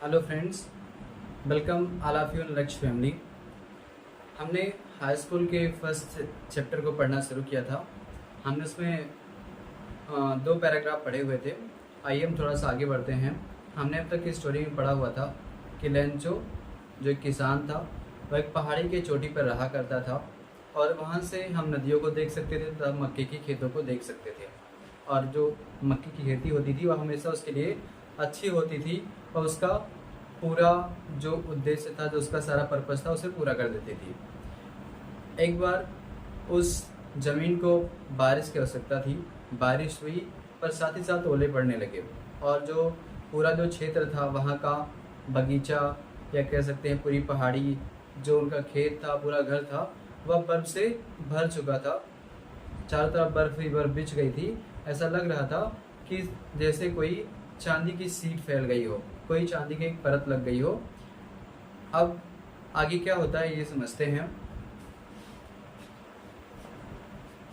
Hello friends, welcome all of you in लक्ष्य family. हमने high school के first chapter को पढ़ना शुरू किया था। हमने उसमें दो पैराग्राफ पढ़े हुए थे। आइए हम थोड़ा सा आगे बढ़ते हैं। हमने अब तक की स्टोरी में पढ़ा हुआ था कि लेंचो जो एक किसान था, वह एक पहाड़ी के चोटी पर रहा करता था और वहाँ से हम नदियों को देख सकते थे तथा मक्के की खेतों को देख सकते थे। और जो मक्के की खेती होती थी वह हमेशा उसके लिए अच्छी होती थी और उसका पूरा जो उद्देश्य था, जो उसका सारा पर्पस था, उसे पूरा कर देती थी। एक बार उस ज़मीन को बारिश की आवश्यकता थी। बारिश हुई पर साथ ही साथ ओले पड़ने लगे और जो पूरा जो क्षेत्र था वहाँ का बगीचा या कह सकते हैं पूरी पहाड़ी, जो उनका खेत था, पूरा घर था, वह बर्फ़ से भर चुका था। चारों तरफ बर्फ़ ही बर्फ़ बिछ गई थी। ऐसा लग रहा था कि जैसे कोई चांदी की सीट फैल गई हो, कोई चांदी की एक परत लग गई हो। अब आगे क्या होता है ये समझते हैं।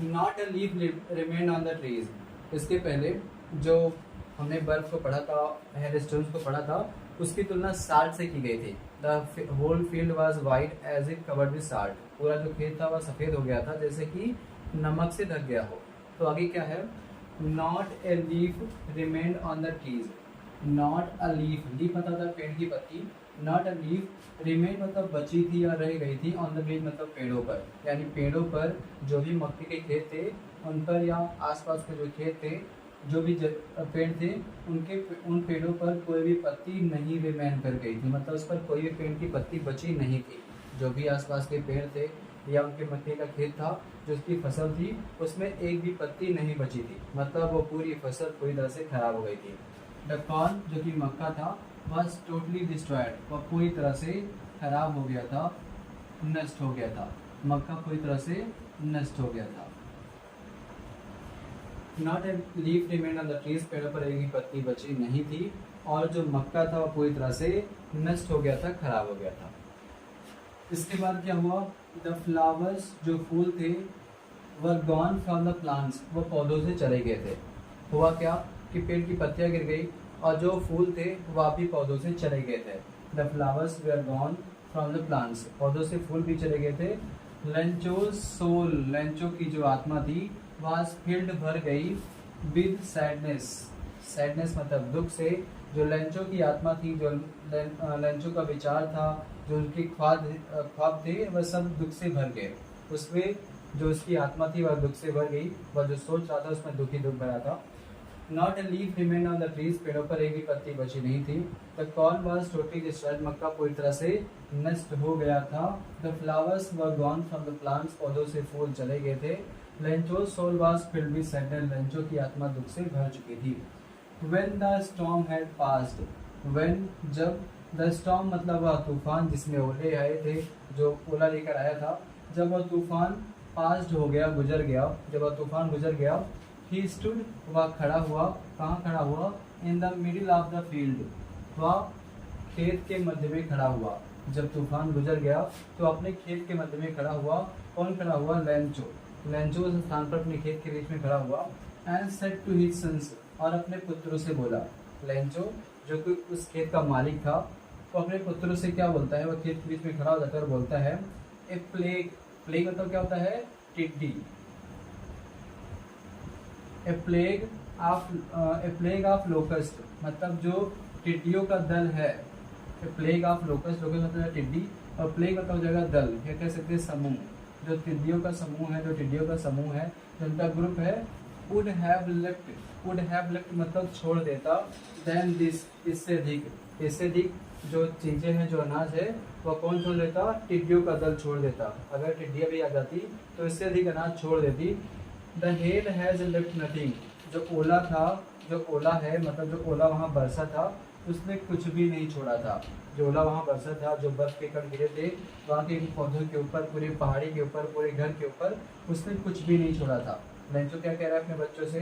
Not a leaf remain on the trees. इसके पहले जो हमने बर्फ को पढ़ा था, हेल स्टोन्स को पढ़ा था, उसकी तुलना साल्ट से की गई थी। The whole field was white as it covered with salt. पूरा जो खेत था वह सफ़ेद हो गया था जैसे कि नमक से ढक गया हो। तो आगे क्या है, not a leaf remain on the trees. Not a leaf, leaf मतलब था पेड़ की पत्ती। नॉट अ लीफ रिमेन मतलब बची थी या रह गई थी, ऑन द ट्रीज मतलब पेड़ों पर। यानी पेड़ों पर जो भी मक्के के खेत थे उन पर या आसपास के जो खेत थे, जो भी पेड़ थे, उन पेड़ों पर कोई भी पत्ती नहीं रिमेन कर गई थी। मतलब उस पर कोई भी पेड़ की पत्ती बची नहीं थी। जो भी आसपास के पेड़ थे या उनके मक्के का खेत था, जो उसकी फसल थी, उसमें एक भी पत्ती नहीं बची थी। मतलब वो पूरी फसल पूरी तरह से खराब हो गई थी। द कॉर्न जो कि मक्का था, वॉज टोटली डिस्ट्रॉयड। वह पूरी तरह से खराब हो गया था, नष्ट हो गया था। मक्का पूरी तरह से नष्ट हो गया था। Not a leaf remain on the trees, पेड़ों पर एक भी पत्ती बची नहीं थी और जो मक्का था वह पूरी तरह से नष्ट हो गया था, खराब हो गया था। इसके बाद क्या हुआ, द फ्लावर्स जो फूल थे, वर गॉन फ्रॉम द प्लांट्स, वो पौधों से चले गए थे। हुआ क्या कि पेड़ की पत्तियां गिर गई और जो फूल थे वह भी पौधों से चले गए थे। The flowers were gone from the plants, पौधों से फूल भी चले गए थे। लेंचो सोल, लेंचो की जो आत्मा थी, वह फील्ड भर गई विद सैडनेस। सैडनेस मतलब दुख से। जो लेंचो की आत्मा थी, जो लेंचो का विचार था, जो उनके ख्वाब थे, वह सब दुख से भर गए। उसमें जो उसकी आत्मा थी वह दुख से भर गई। वह जो सोच रहा था उसमें दुख ही दुख भरा था। Not a leaf remain on the trees, पेड़ों पर एक भी पत्ती बची नहीं थी। The corn was totally destroyed, मक्का पूरी तरह से नष्ट हो गया था। The flowers were gone from the plants, पौधों से फूल चले गए थे। Lencho's soul was filled with sadness, Lencho की आत्मा दुख से भर चुकी थी। When the storm had passed, when जब, द स्टॉर्म मतलब वह तूफान जिसमें ओले आए थे, जो ओला लेकर आया था, जब वह तूफान पास्ड हो गया, गुजर गया, जब वह तूफान गुजर गया, ही स्टूड, वह खड़ा हुआ। कहाँ खड़ा हुआ, इन the middle of the field, वह खेत के मध्य में खड़ा हुआ। जब तूफान गुजर गया तो अपने खेत के मध्य में खड़ा हुआ। कौन खड़ा हुआ, लेंचो। लेंचो उस स्थान पर अपने खेत के बीच में खड़ा हुआ। And said to his sons, और अपने पुत्रों से बोला। लेंचो जो कि उस खेत का मालिक था, वो अपने पुत्रों से क्या बोलता है, वह खेत के बीच में खड़ा हो जाता है और बोलता है, ए प्लेग, प्लेग मतलब क्या होता है, टिड्डी। ए प्लेग ऑफ लोकस्ट मतलब जो टिड्डियों का दल है। ए प्लेग ऑफ लोकस्ट, लोकस्ट मतलब है टिड्डी, और प्लेग मतलब हो जाएगा दल, या कह सकते हैं समूह। जो टिड्डियों का समूह है, जो टिड्डियों का समूह है, जिनका ग्रुप है, वुड हैव लेफ्ट मतलब छोड़ देता, देन दिस, इससे अधिक जो चीज़ें हैं, जो अनाज है, वह कौन छोड़ देता, टिड्डियों का दल छोड़ देता। अगर टिड्डियाँ भी आ जाती तो इससे अधिक अनाज छोड़ देती। The hell has left nothing, जो ओला था, जो ओला है मतलब जो ओला वहाँ बरसा था, उसने कुछ भी नहीं छोड़ा था। जो ओला वहाँ बरसा था, जो बर्फ के कण गिरे थे वहाँ के पौधों के ऊपर, पूरी पहाड़ी के ऊपर, पूरे घर के ऊपर, उसने कुछ भी नहीं छोड़ा था। लेंचो क्या कह रहा है अपने बच्चों से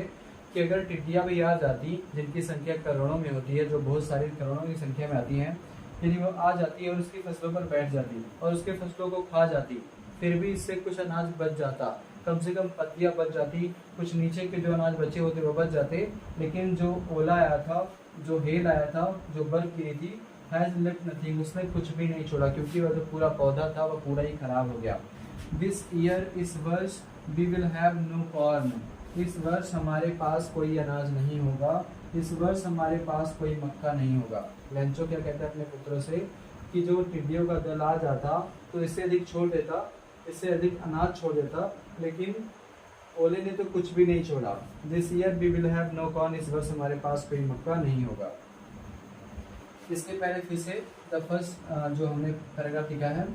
कि अगर टिड्डियाँ भी आ जाती, जिनकी संख्या करोड़ों में होती है, जो बहुत सारी करोड़ों की संख्या में आती हैं, यदि वो आ जाती है और उसकी फसलों पर बैठ जाती और उसके फसलों को खा जाती, फिर भी इससे कुछ अनाज बच जाता, कम से कम पत्तियाँ बच जाती, कुछ नीचे के जो अनाज बचे होते वो बच जाते। लेकिन जो ओला आया था, जो हेल आया था, जो बर्फ गिरी थी, हैज़ लेफ्ट नथिंग, उसने कुछ भी नहीं छोड़ा, क्योंकि वह जो पूरा पौधा था वह पूरा ही खराब हो गया। दिस ईयर, इस वर्ष, we will have no corn, इस वर्ष हमारे पास कोई अनाज नहीं होगा, इस वर्ष हमारे पास कोई मक्का नहीं होगा। लेंचो क्या कहता है अपने पुत्रों से कि जो टिड्डियों का दल आ जाता तो इससे अधिक छोड़ देता, इससे अधिक अनाज छोड़ देता, लेकिन ओले ने तो कुछ भी नहीं छोड़ा। This year we will have no corn, इस वर्ष हमारे पास कोई मक्का नहीं होगा। इसके पहले फिर से द फर्स्ट जो हमने पैराग्राफ लिखा है,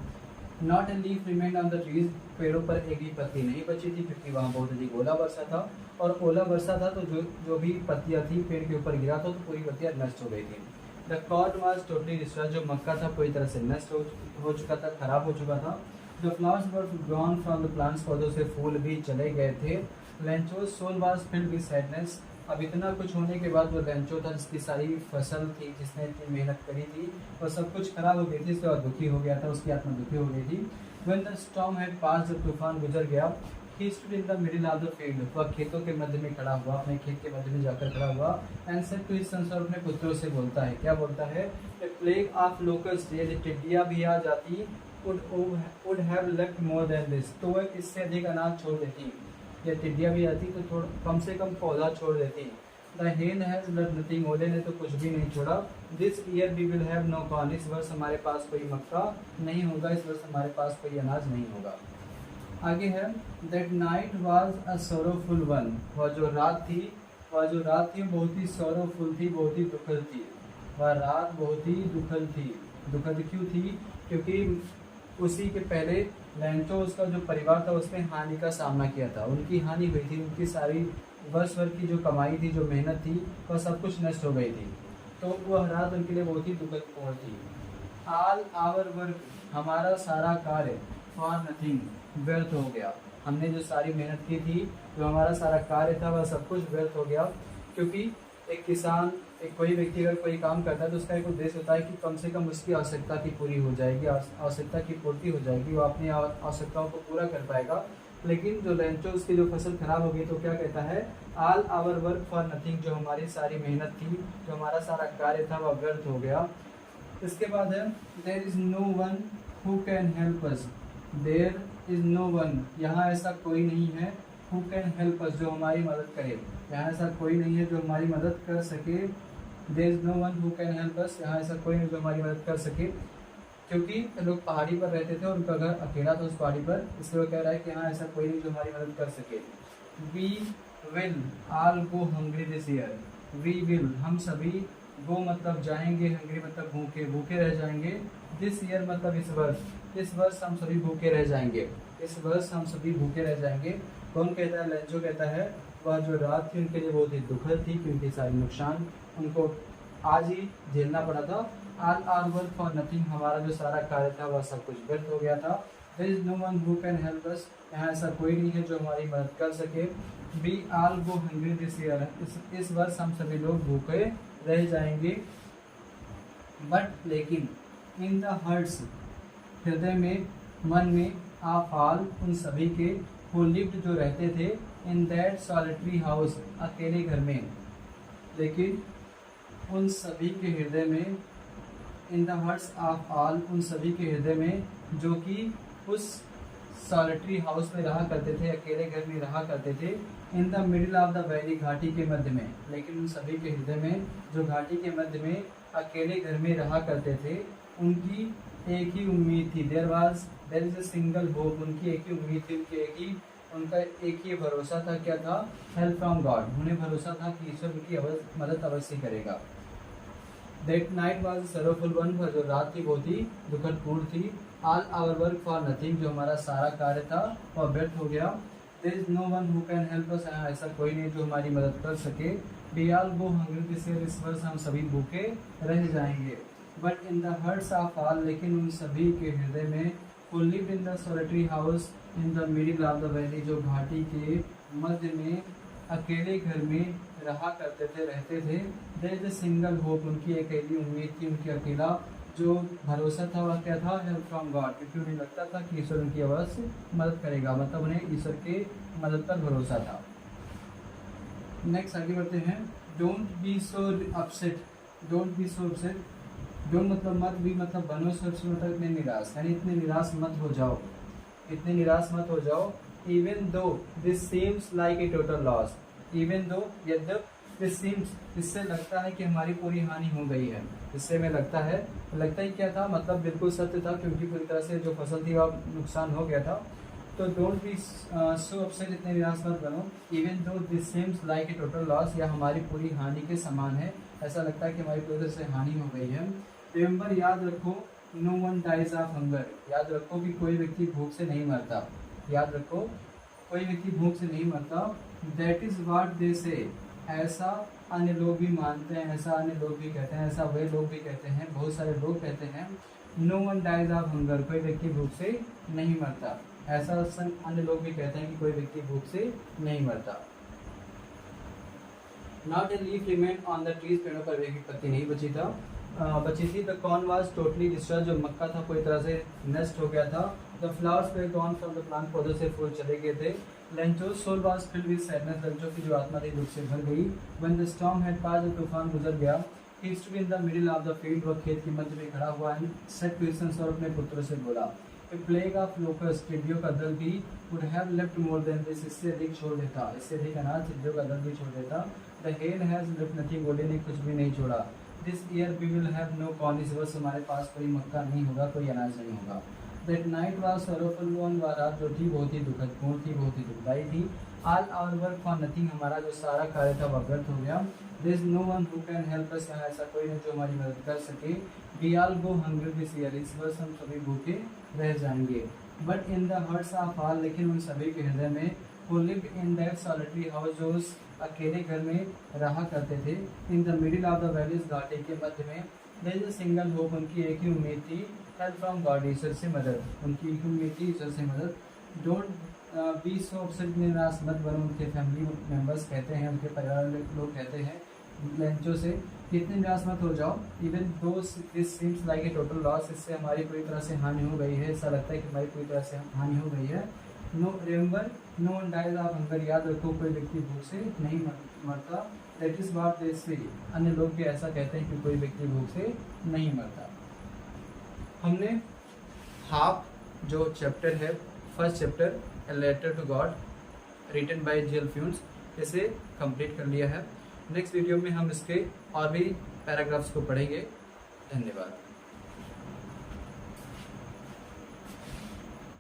not a leaf remained on the trees, पेड़ों पर एक भी पत्ती नहीं बची थी, क्योंकि वहाँ बहुत अधिक ओला वर्षा था, और ओला वर्षा था तो जो भी पत्तियाँ थी पेड़ के ऊपर गिरा था तो पूरी पत्तियाँ नष्ट हो गई थी। The corn was totally destroyed, जो मक्का था पूरी तरह से नष्ट हो चुका था, खराब हो चुका था। The flowers were gone from the plants, पौधों से फूल भी चले गए थे। Lencho's soul was filled with sadness, अब इतना कुछ होने के बाद वो लेंचो था जिसकी सारी फसल थी, जिसने इतनी मेहनत करी थी, और सब कुछ खराब हो गई थी, इसके बाद दुखी हो गया था, उसकी आत्मा दुखी हो गई थी। When the storm had passed, जब तूफान गुजर गया, he stood in the middle of the field, वह खेतों के मध्य में खड़ा हुआ, अपने खेत के मध्य में जाकर खड़ा हुआ, and said to his sons, और अपने पुत्रों से बोलता है, क्या बोलता है? A plague of locusts, यदि टिड्डियाँ भी आ जाती, would have left more than this, तो वह इससे अधिक अनाज छोड़ देती, या टिड्डियाँ भी आती तो थोड़ा कम से कम पौधा छोड़ देती। The hail has left nothing, ओले ने तो कुछ भी नहीं छोड़ा। This year we will have no corn, इस वर्ष हमारे पास कोई मक्का नहीं होगा, इस वर्ष हमारे पास कोई अनाज नहीं होगा। आगे है, That night was a sorrowful one, वह जो रात थी बहुत ही sorrowful थी, बहुत ही दुखद थी। वह रात बहुत ही दुखद थी। दुखद क्यों थी? क्योंकि उसी के पहले लेंचो, उसका जो परिवार था, उसने हानि का सामना किया था, उनकी हानि हुई थी, उनकी सारी वर्ष भर की जो कमाई थी, जो मेहनत थी, वह सब कुछ नष्ट हो गई थी, तो वह रात उनके लिए बहुत ही दुखदपूर्ण थी। ऑल आवर वर्क, हमारा सारा कार्य, फॉर नथिंग, व्यर्थ हो गया, हमने जो सारी मेहनत की थी, जो हमारा सारा कार्य था, वह सब कुछ व्यर्थ हो गया। क्योंकि एक किसान, एक कोई व्यक्ति अगर कोई काम करता है तो उसका एक उद्देश्य होता है कि कम से कम उसकी आवश्यकता की पूरी हो जाएगी, आवश्यकता की पूर्ति हो जाएगी, वो अपनी आवश्यकताओं को पूरा कर पाएगा। लेकिन जो लेंचो, उसकी जो फसल खराब हो गई तो क्या कहता है? All our work for nothing, जो हमारी सारी मेहनत थी, जो हमारा सारा कार्य था, वह व्यर्थ हो गया। इसके बाद है, there is no one who can help us, there is no one, यहाँ ऐसा कोई नहीं है, हु कैन हेल्प अस, जो हमारी मदद करे, यहाँ ऐसा कोई नहीं है जो हमारी मदद कर सके। There is no one who can help us, यहाँ ऐसा कोई नहीं जो हमारी मदद कर सके, क्योंकि लोग पहाड़ी पर रहते थे और उनका घर अकेला था उस पहाड़ी पर, इसलिए वो कह रहा है कि यहाँ ऐसा कोई नहीं जो हमारी मदद कर सके। We will all go hungry this year, we will, हम सभी, गो मतलब जाएंगे, हंग्री मतलब भूखे, भूखे रह जाएंगे, दिस ईयर मतलब इस वर्ष हम सभी भूखे रह जाएंगे, इस वर्ष हम सभी भूखे रह जाएंगे। कौन कहता है? लेंचो कहता है। वह जो रात थी उनके लिए बहुत ही दुखद थी, क्योंकि सारी नुकसान उनको आज ही झेलना पड़ा था। All our work for nothing, हमारा जो सारा कार्य था वह सब कुछ व्यर्थ हो गया था। There is no one who can help us, यहाँ ऐसा कोई नहीं है जो हमारी मदद कर सके। We all go hungry this year, इस वर्ष हम सभी लोग भूखे रह जाएंगे। बट लेकिन, इन द हर्ट्स, हृदय में, मन में, ऑफ ऑल, उन सभी के, हु लिव्ड, जो रहते थे, इन दैट सॉलिटरी हाउस, अकेले घर में, लेकिन उन सभी के हृदय में, इन द हार्ट्स ऑफ ऑल, उन सभी के हृदय में, जो कि उस सॉलिटरी हाउस में रहा करते थे, अकेले घर में रहा करते थे, in the middle of the valley, घाटी के मध्य में, लेकिन उन सभी के हृदय में, जो घाटी के मध्य में अकेले घर में रहा करते थे, उनकी एक ही उम्मीद थी। There is a single hope, उनकी एक ही उम्मीद थी, उनका एक ही भरोसा था। क्या था? हेल्प फ्रॉम गॉड, उन्हें भरोसा था कि ईश्वर उनकी मदद अवश्य करेगा। That night was sorrowful one, जो रात थी बहुत ही दुखदपूर्ण थी। All our work for nothing, जो हमारा सारा कार्य था वह व्यर्थ हो गया। There is no one who can help us, ऐसा कोई नहीं जो हमारी मदद कर सके। We all go hungry this year, इस वर्ष हम सभी भूखे रह जाएंगे। But in the hearts of all, लेकिन उन सभी के हृदय में, who lived in the solitary house in the middle of the valley, जो घाटी के मध्य में अकेले घर में रहा करते थे, रहते थे। there is a single hope, उनकी अकेली उम्मीद थी, उनकी अकेला जो भरोसा था वह क्या था? हेल्प फ्रॉम गॉड, क्योंकि उन्हें लगता था कि ईश्वर उनकी अवश्य मदद करेगा, मतलब उन्हें ईश्वर के मदद पर भरोसा था। नेक्स्ट आगे बढ़ते हैं। Don't be so upset, don't मतलब मत बी मतलब बनो, सोच मतलब इतने निराश, यानी इतने निराश मत हो जाओ, इतने निराश मत हो जाओ। Even though this seems like a total loss, even though यद्यप दिस सीम्स, इससे लगता है कि हमारी पूरी हानि हो गई है, इससे में लगता ही क्या था, मतलब बिल्कुल सत्य था, क्योंकि पूरी तरह से जो फसल थी वह नुकसान हो गया था। तो डोंट बी सो अपसेट, इतने निराश मत बनो। Even though this seems like a total loss, या हमारी पूरी हानि के समान है, ऐसा लगता है कि हमारी पूरी तरह से हानि हो गई है। रिमेंबर, याद रखो, no one dies of hunger, याद रखो कि कोई व्यक्ति भूख से नहीं मरता, याद रखो कोई व्यक्ति भूख से नहीं मरता। दैट इज व्हाट दे से, ऐसा अन्य लोग भी मानते हैं, ऐसा अन्य लोग भी कहते हैं, ऐसा वे लोग भी कहते हैं, बहुत सारे लोग कहते हैं। No one dies of hunger, कोई व्यक्ति भूख से नहीं मरता, ऐसा अन्य लोग भी कहते हैं कि कोई व्यक्ति भूख से नहीं मरता। Not a leaf remain on the trees, पेड़ों पर एक पत्ती नहीं बची थी। The corn was totally destroyed, जो मक्का था पूरी तरह से नष्ट हो गया था। The flowers were gone from the plant, पौधों से फूल चले गए थे। Lencho's soul was filled with sadness, Lencho की जो आत्मा थी दुख से भर गई। When the storm had pass, जब तूफान गुजर गया। He stood in the middle of the field, वह खेत के मध्य में खड़ा हुआ and said to his sons, और अपने पुत्रों से बोला। ए प्लेग ऑफ लोकस्ट, टिड्डियों का दल भी would have left more than this, इससे अधिक छोड़ देता, इससे अधिक अनाज टिड्डियों का दल भी छोड़ देता। The hail has left nothing, गोले ने कुछ भी नहीं छोड़ा। This year we will have no corn, इस वर्ष हमारे पास कोई मक्का नहीं होगा, कोई अनाज नहीं होगा। That night was sorrowful one, वह रात जो थी बहुत ही दुखदपूर्ण थी, बहुत ही दुखदाई थी। All our work for nothing, हमारा जो सारा कार्य था वह व्यर्थ हो गया। There is no one who can help us, यहाँ ऐसा कोई नहीं जो हमारी मदद कर सके। We all go hungry this year, इस वर्ष हम सभी भूखे रह जाएंगे। But in the hearts of all, लेकिन उन सभी के हृदय में, who lived in that solitary house, जो उस अकेले घर में रहा करते थे। In the middle of the valleys, घाटी के मध्य में। There is a single hope, उनकी एक ही उम्मीद थी। हेल्प फ्रॉम गॉड, ईश्वर से मदद, उनकी एक ही उम्मीद थी, ईश्वर से मदद। डोंट बी सो अपसेट, निराश मत बनो, उनके फैमिली मेम्बर्स कहते हैं, उनके परिवार लोग कहते हैं लेंचो से, इतने निराश मत हो जाओ। Even though this seems like a total loss, इससे हमारी पूरी तरह से हानि हो गई है, ऐसा लगता है कि हमारी पूरी तरह से हानि हो गई है। No remember, no one dies of hunger, याद रखो कोई व्यक्ति भूख से नहीं मरता। दैट इज व्हाट दे से, अन्य लोग भी ऐसा कहते हैं कि कोई व्यक्ति भूख से नहीं मरता। हमने हाफ जो चैप्टर है, first chapter a letter to God written by G L. Fuentes, इसे कंप्लीट कर लिया है। नेक्स्ट वीडियो में हम इसके और भी पैराग्राफ्स को पढ़ेंगे। धन्यवाद।